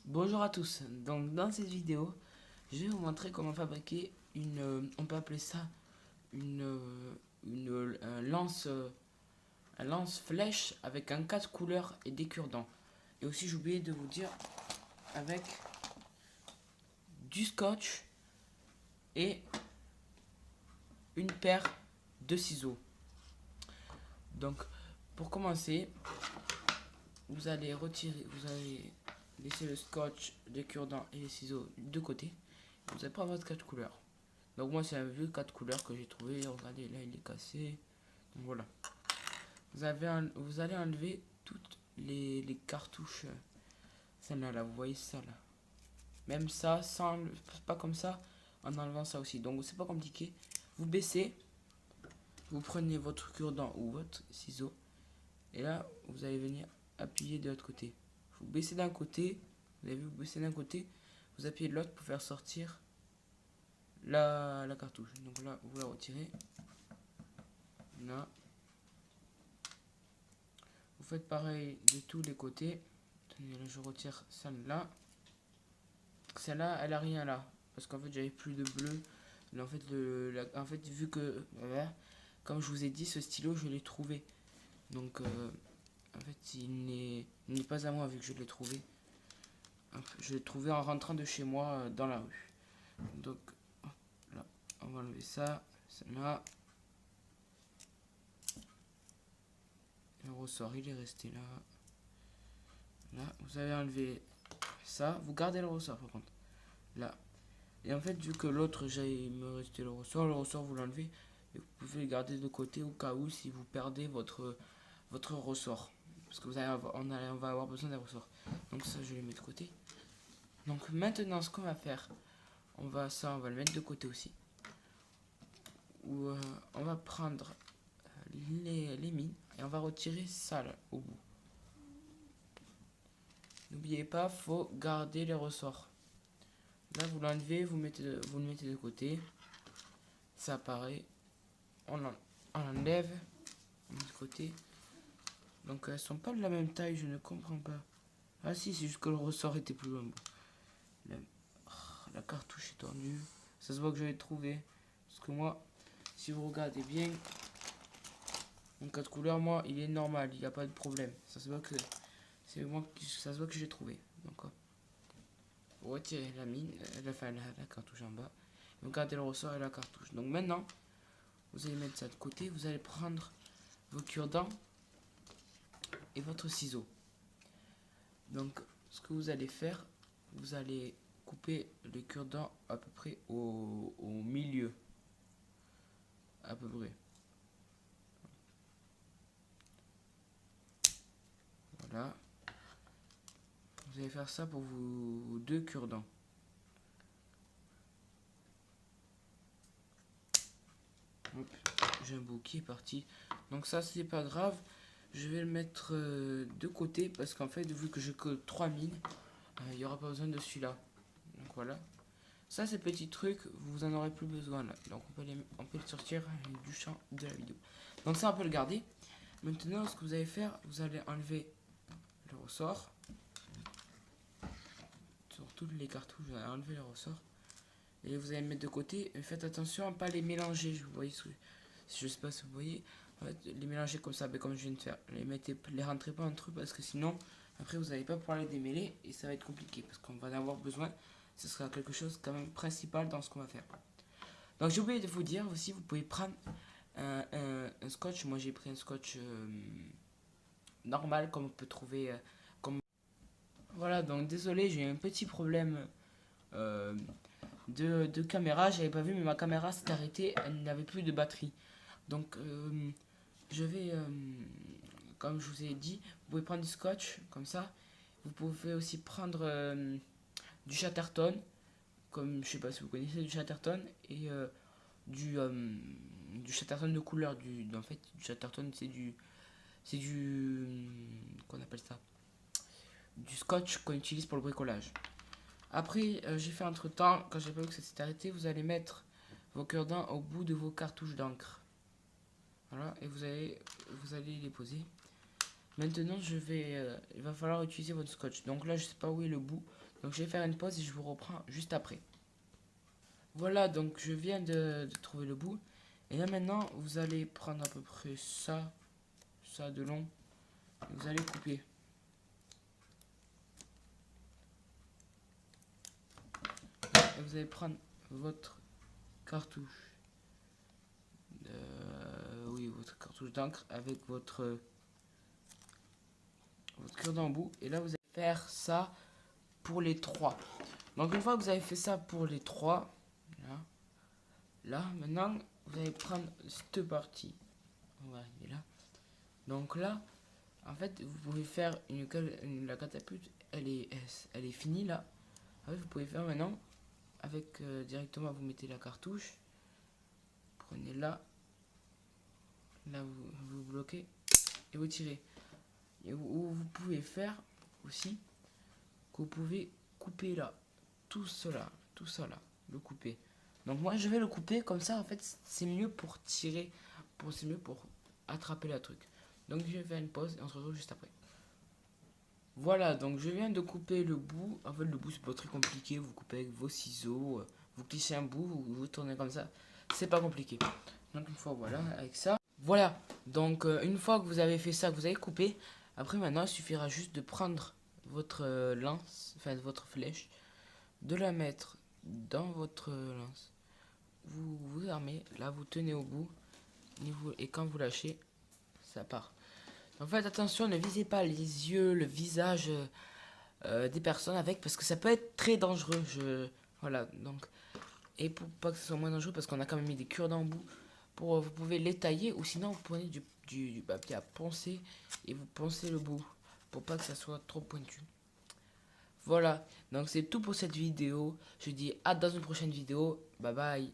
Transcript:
Bonjour à tous, donc dans cette vidéo, je vais vous montrer comment fabriquer on peut appeler ça une, un un lance-flèche avec un 4 couleurs et des cure-dents. Et aussi j'ai oublié de vous dire, avec du scotch et une paire de ciseaux. Donc pour commencer, vous allez laisser le scotch, les cure-dents et les ciseaux de côté. Vous allez prendre votre 4 couleurs. Donc moi c'est un vieux 4 couleurs que j'ai trouvé. Regardez là il est cassé. Donc voilà. Vous allez enlever toutes les cartouches. Celle-là là, vous voyez ça là. Même ça, sans pas comme ça, en enlevant ça aussi. Donc c'est pas compliqué. Vous baissez. Vous prenez votre cure-dent ou votre ciseau. Et là vous allez venir appuyer de l'autre côté. Vous baissez d'un côté. Vous avez vu, vous baissez d'un côté. Vous appuyez de l'autre pour faire sortir la cartouche. Donc là vous la retirez. Là. Vous faites pareil de tous les côtés. Tenez, là, je retire celle-là. Celle-là, elle a rien là. Parce qu'en fait, j'avais plus de bleu. Mais en fait, en fait, vu que, comme je vous ai dit, ce stylo, je l'ai trouvé. Donc, en fait, il n'est pas à moi vu que je l'ai trouvé. Je l'ai trouvé en rentrant de chez moi dans la rue. Donc, là, on va enlever ça. Celle-là. Le ressort, il est resté là. Là, vous avez enlevé ça. Vous gardez le ressort par contre. Là. Et en fait, vu que l'autre, il me restait le ressort vous l'enlevez. Et vous pouvez le garder de côté au cas où si vous perdez votre ressort. Parce que on va avoir besoin d'un ressort. Donc ça, je le mets de côté. Donc maintenant, ce qu'on va faire, on va le mettre de côté aussi. Où on va prendre les mines et on va retirer ça là, au bout. N'oubliez pas, faut garder les ressorts. Là, vous l'enlevez, vous le mettez de côté. Ça apparaît. On enlève. On met de côté. Donc, elles sont pas de la même taille, je ne comprends pas. Ah si, c'est juste que le ressort était plus loin. La cartouche est tendue. Ça se voit que je l'ai trouvé. Parce que moi, si vous regardez bien, mon 4 couleurs, moi, il est normal. Il n'y a pas de problème. Ça se voit que ça se voit que j'ai trouvé. Donc, vous retirez la mine, la cartouche en bas. Vous gardez le ressort et la cartouche. Donc maintenant, vous allez mettre ça de côté. Vous allez prendre vos cure-dents et votre ciseau. Donc, ce que vous allez faire, vous allez couper les cure-dents à peu près au milieu. À peu près. Voilà. Vous allez faire ça pour vos deux cure-dents. J'ai un bout qui est parti. Donc ça, c'est pas grave. Je vais le mettre de côté parce qu'en fait, vu que j'ai que 3 mines, il n'y aura pas besoin de celui-là. Donc voilà. Ça, ces petits trucs, vous en aurez plus besoin là. Donc on peut le sortir du champ de la vidéo. Donc ça, on peut le garder. Maintenant, ce que vous allez faire, vous allez enlever le ressort. Sur toutes les cartouches, vous allez enlever le ressort. Et vous allez le mettre de côté. Et faites attention à ne pas les mélanger. Vous voyez je sais pas si vous voyez. En fait, les mélanger comme ça, comme je viens de faire. Les rentrez pas entre eux parce que sinon, après, vous n'allez pas pouvoir les démêler et ça va être compliqué parce qu'on va en avoir besoin. Ce sera quelque chose quand même principal dans ce qu'on va faire. Donc j'ai oublié de vous dire aussi, vous pouvez prendre un scotch. Moi j'ai pris un scotch normal comme on peut trouver. Voilà, donc désolé, j'ai eu un petit problème euh, de caméra. J'avais pas vu, mais ma caméra s'est arrêtée. Elle n'avait plus de batterie. Donc je vais, comme je vous ai dit, vous pouvez prendre du scotch comme ça. Vous pouvez aussi prendre du Chatterton, comme je sais pas si vous connaissez du Chatterton, et du, euh, du Chatterton de couleur. En fait, du Chatterton, c'est du, qu'on appelle ça, du scotch qu'on utilise pour le bricolage. Après, j'ai fait entre temps, quand j'ai pas vu que ça s'est arrêté, vous allez mettre vos cure-dents au bout de vos cartouches d'encre. Voilà, et vous allez les poser. Maintenant, il va falloir utiliser votre scotch. Donc là, je sais pas où est le bout. Donc je vais faire une pause et je vous reprends juste après. Voilà, donc je viens de trouver le bout. Et là maintenant, vous allez prendre à peu près ça de long. Et vous allez couper. Et vous allez prendre votre cartouche. Oui, votre cartouche d'encre avec votre cure-dent bout. Et là, vous allez faire ça pour les trois. Donc une fois que vous avez fait ça pour les trois, là maintenant, vous allez prendre cette partie. On va arriver là. Donc là, en fait, vous pouvez faire la catapulte, elle est finie là. En fait, vous pouvez faire maintenant avec directement, vous mettez la cartouche, prenez là, vous bloquez et vous tirez. Et vous pouvez faire aussi que vous pouvez couper là, tout cela là, le couper. Donc moi je vais le couper comme ça, en fait c'est mieux pour tirer, c'est mieux pour attraper la truc. Donc je vais faire une pause et on se retrouve juste après. Voilà, donc je viens de couper le bout. En fait le bout c'est pas très compliqué, vous coupez avec vos ciseaux, vous glissez un bout, vous tournez comme ça, c'est pas compliqué. Donc une fois voilà, avec ça, voilà, donc une fois que vous avez fait ça, que vous avez coupé, après maintenant il suffira juste de prendre votre lance, enfin votre flèche, de la mettre dans votre lance. Vous armez, là vous tenez au bout, et quand vous lâchez, ça part. En fait attention, ne visez pas les yeux, le visage des personnes avec, parce que ça peut être très dangereux. Voilà, donc, et pour pas que ce soit moins dangereux, parce qu'on a quand même mis des cure-dents bout, vous pouvez les tailler, ou sinon vous prenez du papier à poncer et vous poncez le bout pour pas que ça soit trop pointu. Voilà, donc c'est tout pour cette vidéo. Je dis à dans une prochaine vidéo. Bye bye.